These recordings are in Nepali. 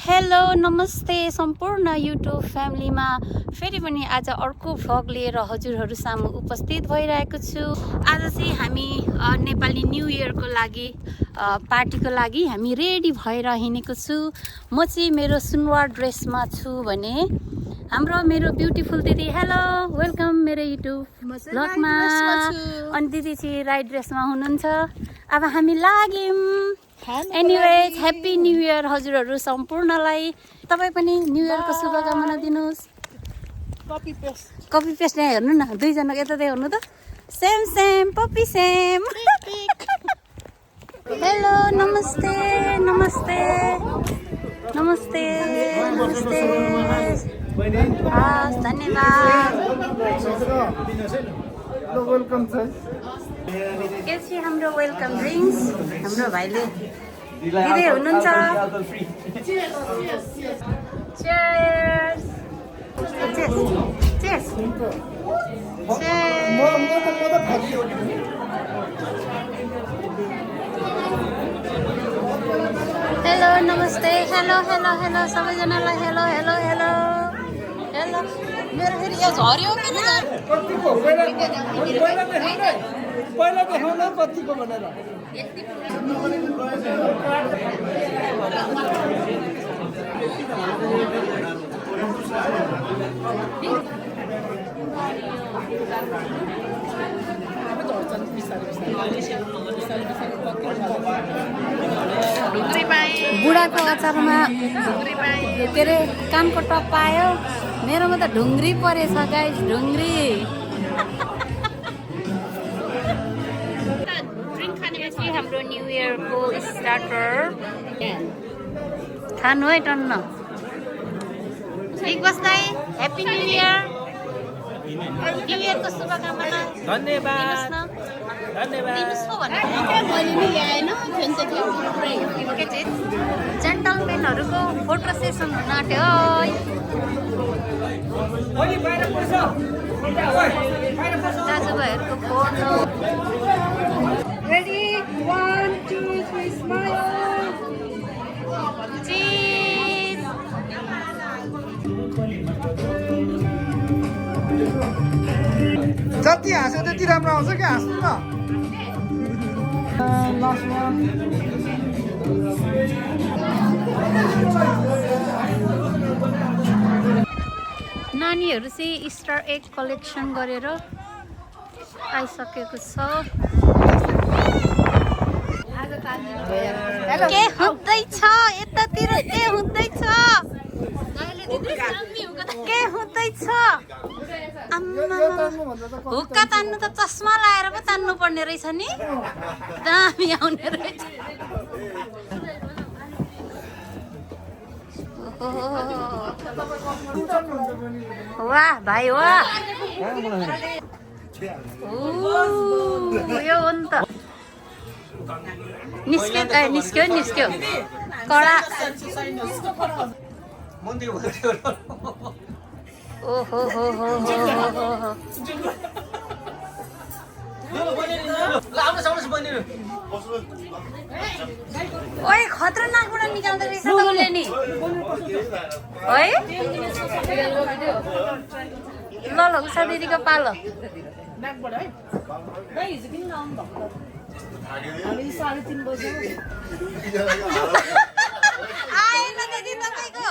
हेलो नमस्ते सम्पूर्ण युट्युब फ्यामिलीमा फेरि पनि आज अर्को भ्लग लिएर हजुरहरू सामु उपस्थित भइरहेको छु। आज चाहिँ हामी नेपाली न्यू इयरको लागि पार्टीको लागि हामी रेडी भएर हिँडेको छु। म चाहिँ मेरो सुनवार ड्रेसमा छु भने हाम्रो मेरो ब्युटिफुल दिदी हेलो वेलकम मेरो युट्युब भ्लगमा। अनि दिदी चाहिँ राइट ड्रेसमा हुनुहुन्छ। अब हामी लाग्यौँ। एनिवेज ह्याप्पी न्यू इयर हजुरहरू सम्पूर्णलाई। तपाईँ पनि न्यू इयरको शुभकामना दिनुहोस्। कपी पेस्ट यहाँ हेर्नु न, दुईजना यता हेर्नु त। Same same puppy same. Hello नमस्ते नमस्ते नमस्ते नमस्ते। हस् धन्यवाद। के चाहिँ हाम्रो वेलकम ड्रिङ्क्स हाम्रो भाइले दिँदै हुनुहुन्छ। Cheers. Cheers. हेलो नमस्ते हेलो हेलो हेलो सबैजनालाई हेलो हेलो हेलो हेलो। मेरो फेरि यो झऱ्यो पहिला देखाउन कतिको भनेर बुढाको अचारमा के अरे कानको टप पायो। मेरोमा त ढुङ्ग्री परेछ गाइस, ढुङ्ग्री। हाम्रो न्यू इयरको स्टार्टर खानु है टन्न। बिग बस दाइ ह्याप्पी न्यू इयर। न्यू इयरको शुभकामना धन्यवाद जेन्टलमेनहरूको फोटो सेसन हुन आँट्यो। दाजुभाइहरूको फोटो रेडी 1 2 3 स्माइल। जति हाँस्यो त्यति राम्रो आउँछ कि हाँस्नु न। नानीहरू चाहिँ स्टार एग कलेक्सन गरेर आइसकेको छ। के हुँदैछ यतातिर, के हुँदैछ, के हुँदैछ? हुक्का तान्नु त चस्मा लाएर पो तान्नु पर्ने रहेछ नि, दामी आउने रहेछ। वाह भाइ वाह। यो हो नि त। निस्क्यो निस्क्यो निस्क्यो कडा। ओहो हो हो हो। ओए खतरनाकबाट निकाल्दै रहेछ त उसले नि है। ल ल उषा दिदीको पालो। आएन दिदी तपाईँको।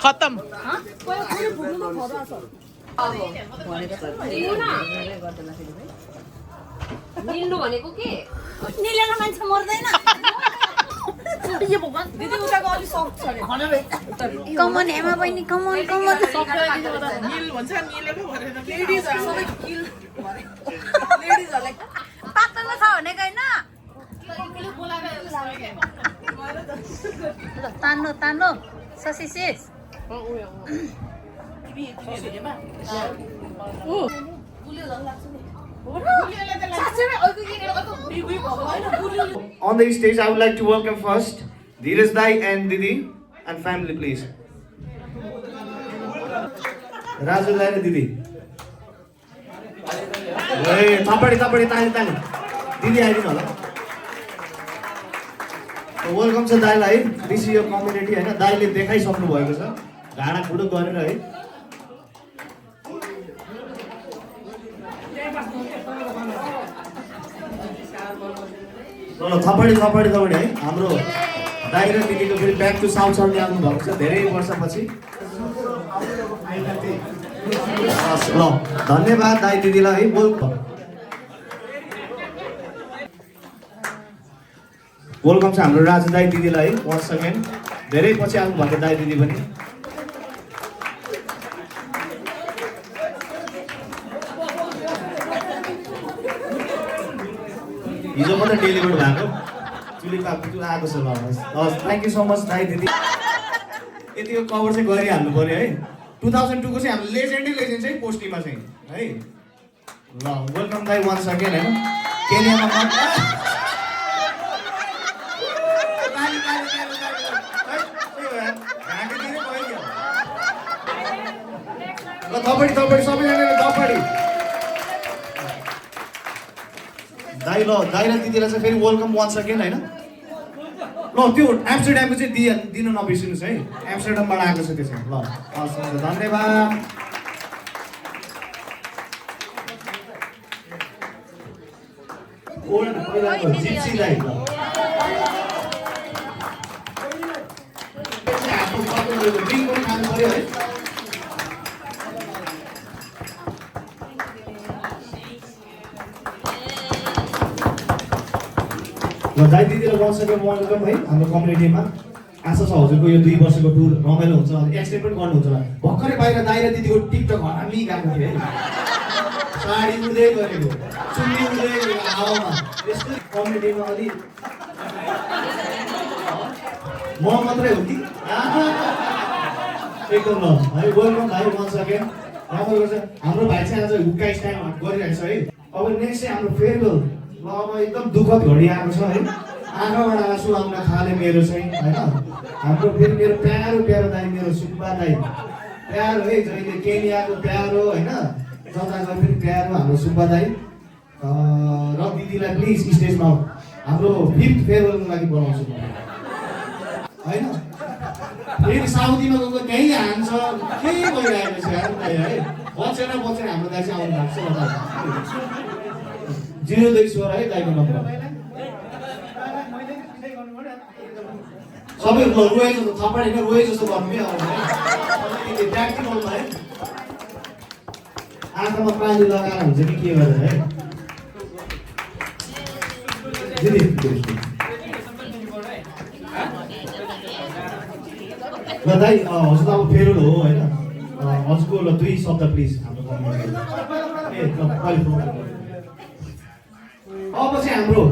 खतम। निल्नु भनेको के? निलेर मान्छे मर्दैन। कमन हेमा बहिनी कमन कमन। पातलो छ भनेको होइन। तान्नु तान्नु ससिसेस। On the stage, I would like to welcome first Dheeraj Dai and Didi and family, please. Raju Dai and Didi. थपडी ताली दिदी आइदिनु होला वेलकम छ दाइलाई दिस यो कम्युनिटी होइन दाइले देखाइसक्नु भएको छ घाँडा खुडो गरेर है ल थपडी है हाम्रो दाइ र दिदीको फेरि ब्याक टु साउथ चल्ने आउनु भएको छ धेरै वर्षपछि ल धन्यवाद दाइ दिदीलाई है वेलकम छ हाम्रो राजु दाइ दिदीलाई वन्स अगेन धेरै पछि आउनु भएको दाइ दिदी पनि हिजो मात्रै डेलिभर भएको चुलीको आएको छ ल थ्याङ्क यू सो मच दाइ दिदी यतिको कभर चाहिँ गरिहाल्नु पऱ्यो है 2002 को चाहिँ हाम्रो लेजेन्ड चाहिँ पोस्टीमा चाहिँ है ल वेलकम दाइ वन्स अगेन होइन केन्यामा थपडी सबैजनाले थपडी दाइ र दिदीलाई चाहिँ फेरि वेलकम वन्स अगेन होइन ल त्यो एम्स्टरड्यामको चाहिँ दिन नबिर्सिनुहोस् है एम्स्टरड्यामबाट आएको छ त्यो चाहिँ ल हस् धन्यवाद जिप्सी दाइ ड्रिङ्क पनि खानु पऱ्यो है दाइ दिदीलाई वन्स अगेन वेलकम है हाम्रो कम्युनिटीमा आशा छ हजुरको यो 2 वर्षको टुर रमाइलो हुन्छ एक्सटेन्ड पनि गर्नुहुन्छ होला भर्खरै बाहिर दाइ र दिदीको टिकटक हरामी गएको थियो है साडी उड्दै गरेको चुन्नी उड्दै गरेको हावामा यस्तो कम्युनिटीमा अलि म मात्रै हो कि एकदम ल है वेलकम भाइ वन्स अगेन राम्रो गर्छ हाम्रो भाइ चाहिँ आज हुक्का स्टाइल गरिरहेको छ है अब नेक्स्ट चाहिँ हाम्रो फेयरवेल ल अब एकदम दुःखद घडी आएको छ है आँखाबाट आँसु आउन थाले मेरो चाहिँ होइन हाम्रो फेरि मेरो प्यारो दाइ मेरो सुब्बा दाइ प्यारो है जहिले केनियाको प्यारो होइन जता गए पनि प्यारो हाम्रो सुब्बा दाइ र दिदीलाई प्लिज स्टेजमा हाम्रो 5th फेयरवेलको लागि बोलाउँछु म होइन फेरि साउदीमा गएको त्यहीँ हान्छ केही भइरहेको छ दाइ है बचेर हाम्रो दाइ चाहिँ आउनु भएको छ 02 स्वर है दाइको नम्बर सबै रोए जस्तो थपडी होइन रोए जस्तो गर्नु है प्र्याक्टिकलमा है आँखामा पानी लगाएर हुन्छ कि के गरेर है दिदी ल दाइ हजुर त अब फेरवेल हो होइन हजुरको ल 2 शब्द प्लिज हाम्रो कम्युनिटी अब चाहिँ हाम्रो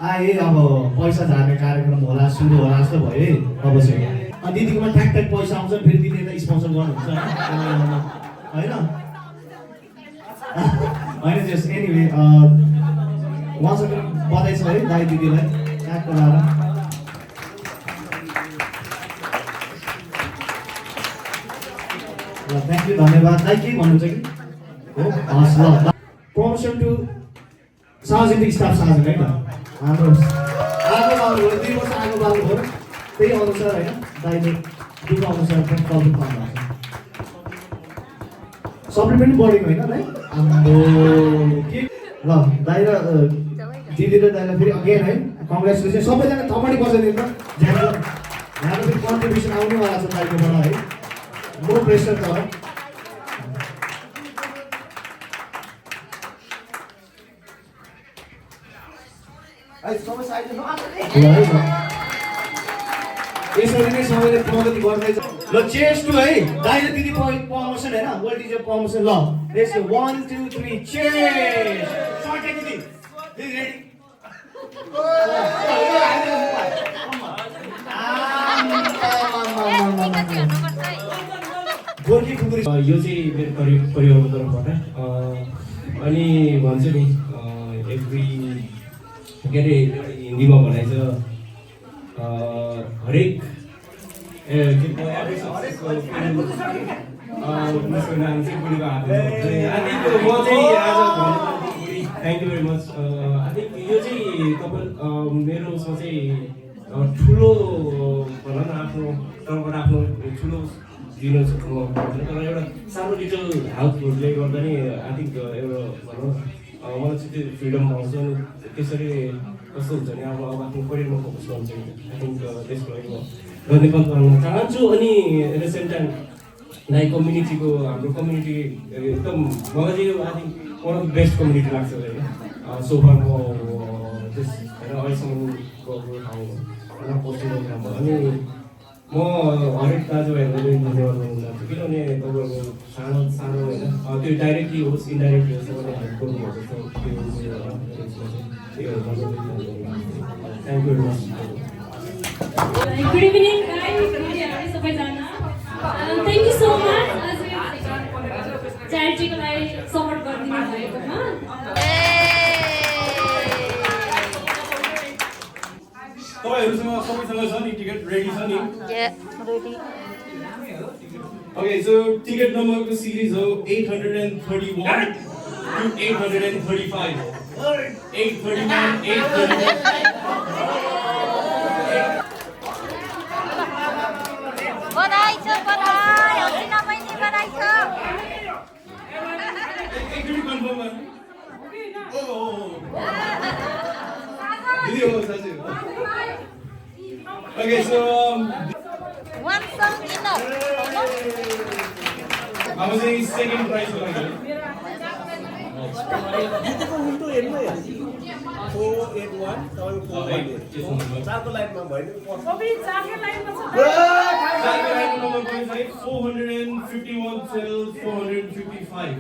आए अब पैसा झार्ने कार्यक्रम होला सुरु होला जस्तो भयो है अब चाहिँ दिदीकोमा ठ्याक पैसा आउँछ फेरि दिदीले त स्पोन्सर गर्नुहुन्छ होइन होइन जस एनिवे उहाँसँग बधाई छ है दाइ दिदीलाई ट्याक लगाएर ल थ्याङ्क यू धन्यवाद दाइ के भन्नुहुन्छ कि हो हस् ल promotion to sergeant staff sergeant होइन हाम्रो आगो बाल्नुभयो 2 वर्ष आगो बाल्नुभयो त्यही अनुसार होइन दाइले दुःख अनुसार पनि कल पाउनुहुन्छ सप्लिमेन्ट बढेको होइन दाइ हाम्रो के ल दाइ र दिदी र दाइलाई फेरि अगेन है कङ्ग्रेचुलेसन सबैजना थपडी बजाइदिनु त यहाँ फेरि कन्ट्रिब्युसन आउनेवाला छ दाइकोबाट है नो प्रेसर छ यसरी नै सबैले प्रगति गर्दैछ ल चेयर्स टु है दाइ र दिदी प्रमोसन होइन वर्ल्ड इज प्रमोसन ल लेट्स 1 2 3 चेयर्स सर्टे दिदी रेडी गोर्खी खुकुरी यो चाहिँ मेरो परिवारको तर्फबाट अनि भन्छु नि एभ्री के अरे हिन्दीमा भनाइ छ हरेक उसको नाम चाहिँ बुढीको हातमा म चाहिँ आज thank you very much I think यो चाहिँ तपाईँ मेरो उसमा चाहिँ ठुलो भनौँ न आफ्नो तर्फबाट आफ्नो ठुलो दिनु सक्नु तर एउटा सानो लिटल हेल्पहरूले गर्दा नि आई थिङ्क एउटा भनौँ मलाई चाहिँ त्यो फ्रिडम पाउँछ अनि त्यसरी कस्तो हुन्छ भने अब आफ्नो करियरमा फोकस गर्नु चाहिँ आई थिङ्क त्यसको लागि म धन्यवाद गर्न चाहन्छु अनि at the same time like कम्युनिटीको हाम्रो कम्युनिटी एकदम मलाई चाहिँ I think one of the best community लाग्छ होइन सोफार म त्यस होइन अहिलेसम्मको ठाउँ पोस्टिङ राम्रो अनि म हरेक दाजुभाइहरूलाई धन्यवाद गर्नु चाहन्छु किनभने तपाईँहरूको सानो सानो होइन त्यो डाइरेक्टली होस् इन्डाइरेक्टली होस् तपाईँले हेल्प गर्नुभएको thank you very much Good evening, guys. सबैजना थ्याङ्क यू सो मच च्यारिटीको लागि सपोर्ट गरिदिनु भएकोमा तपाईँहरूसँग सबैसँग छ नि टिकट रेडी छ नि ready Okay, so ticket number को series हो 831 to 835. 831, 831. बधाई छ बधाई हसिना बहिनी बधाई छ एकचोटि कन्फर्म गर्नु दिदी हो साँच्चै हो Okay, so one song enough अब चाहिँ सेकेन्ड प्राइज को लागि चारको लाइनमा भयो चारको लाइनको नम्बर पनि छ 451 till 455.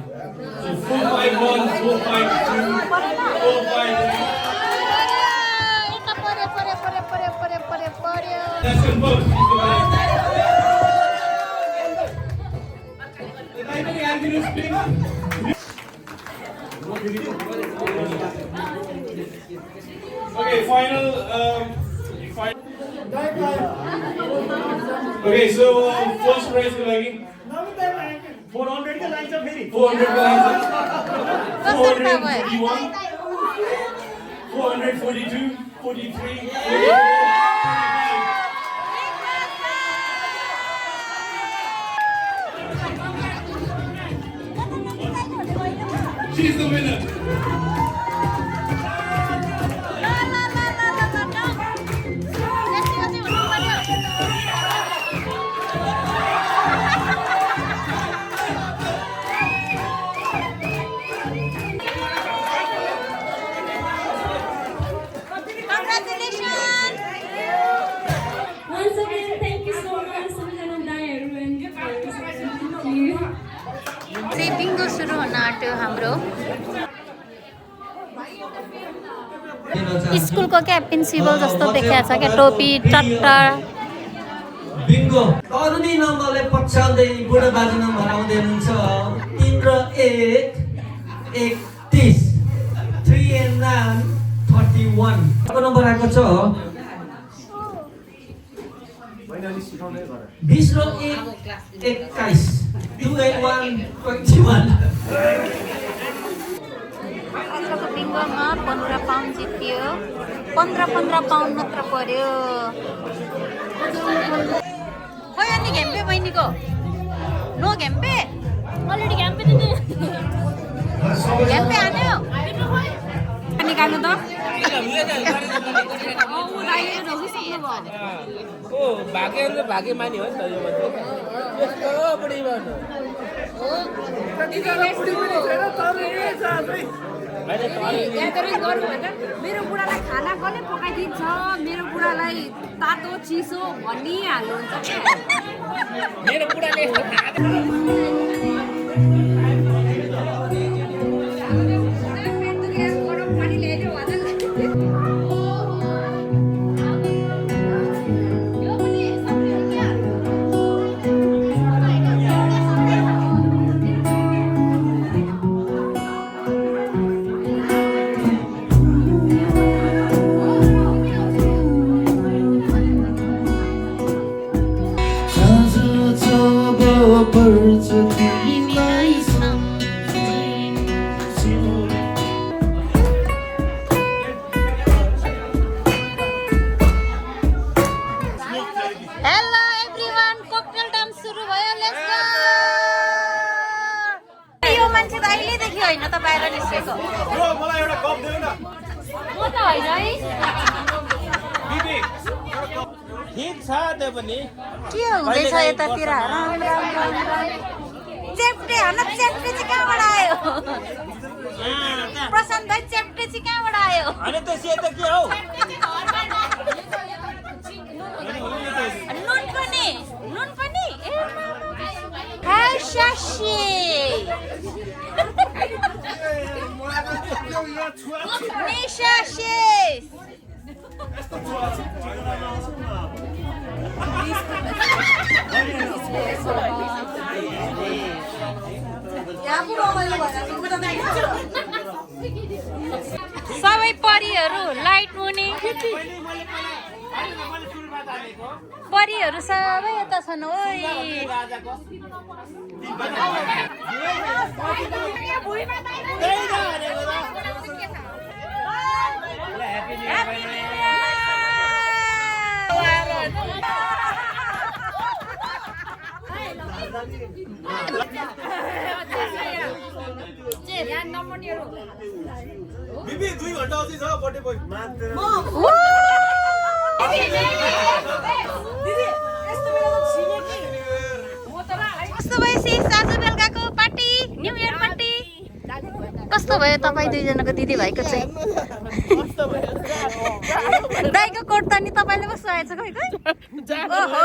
So 451, 452, 453. That's confirmed. Okay, final. Okay, so first prize को लागि 400 का लाइन छ फेरि 400 का लाइन छ 441 442 43 She's the winner. Once again, thank you so much सबैजना दाइहरू चाहिँ बिङ्गो सुरु हुन आँट्यो हाम्रो स्कुलको क्या प्रिन्सिपल जस्तो देखिया छ क्या टोपी टट्टा बिङ्गो तरुणी नम्बरले पछ्याउँदै बुढो बाजे नम्बर आउँदै हुनुहुन्छ 3 र 1 31 3 and 9 31 को नम्बर आएको छ 20 र 1 21 2 and 1 21 आजको बिङ्गोमा 15 पाउन्ड जित्यो 15 पाउन्ड मात्र पर्यो खोइ अनि घ्याम्पे बहिनीको नो घ्याम्पे अलरेडी घ्याम्पे घ्याम्पे हान्यो निकाल्नु त भागे मानी हो नि त यो मान्छे यस्तो बढी भन्नु मेरो बुढालाई खाना कसले पकाइदिन्छ मेरो बुढालाई तातो चिसो भनिहाल्नुहुन्छ क्या मेरो बुढाले कहिलेदेखि होइन त बाहिर निस्केको ब्रो मलाई एउटा कप देऊ न म त होइन है दिदी ठिक छ त्यो पनि के हुँदैछ यतातिर राम राम राम राम चेप्टे होइन चेप्टे चाहिँ कहाँबाट आयो प्रशान्त भाइ चेप्टे चाहिँ कहाँबाट आयो अनि त्यो सेतो के हौ नुन पनि ए हाय शाशी निशा शेष सबै परिहरू लाइट मुनि परिहरू सबै यता छन् ओइ बिबी 2 घण्टा अझै छ बर्थडे बोय कस्तो भयो सिस आज बेलुकाको पार्टी न्यू इयर पार्टी कस्तो भयो तपाईँ दुईजनाको दिदीभाइको चाहिँ दाइको कोट त नि तपाईँले पो सुहाएछ खै ओहो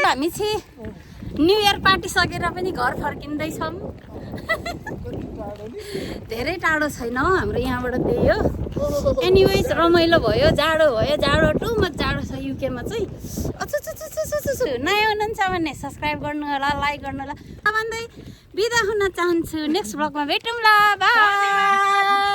हामी चाहिँ न्यू इयर पार्टी सकेर पनि घर फर्किँदैछौँ धेरै टाढो छैन हौ हाम्रो यहाँबाट त्यही हो एनिवेज रमाइलो भयो जाडो टु मच जाडो छ युकेमा चाहिँ नयाँ हुनुहुन्छ भने सब्सक्राइब गर्नु होला लाइक गर्नु होला भन्दै बिदा हुन चाहन्छु नेक्स्ट ब्लगमा भेटौँला बाई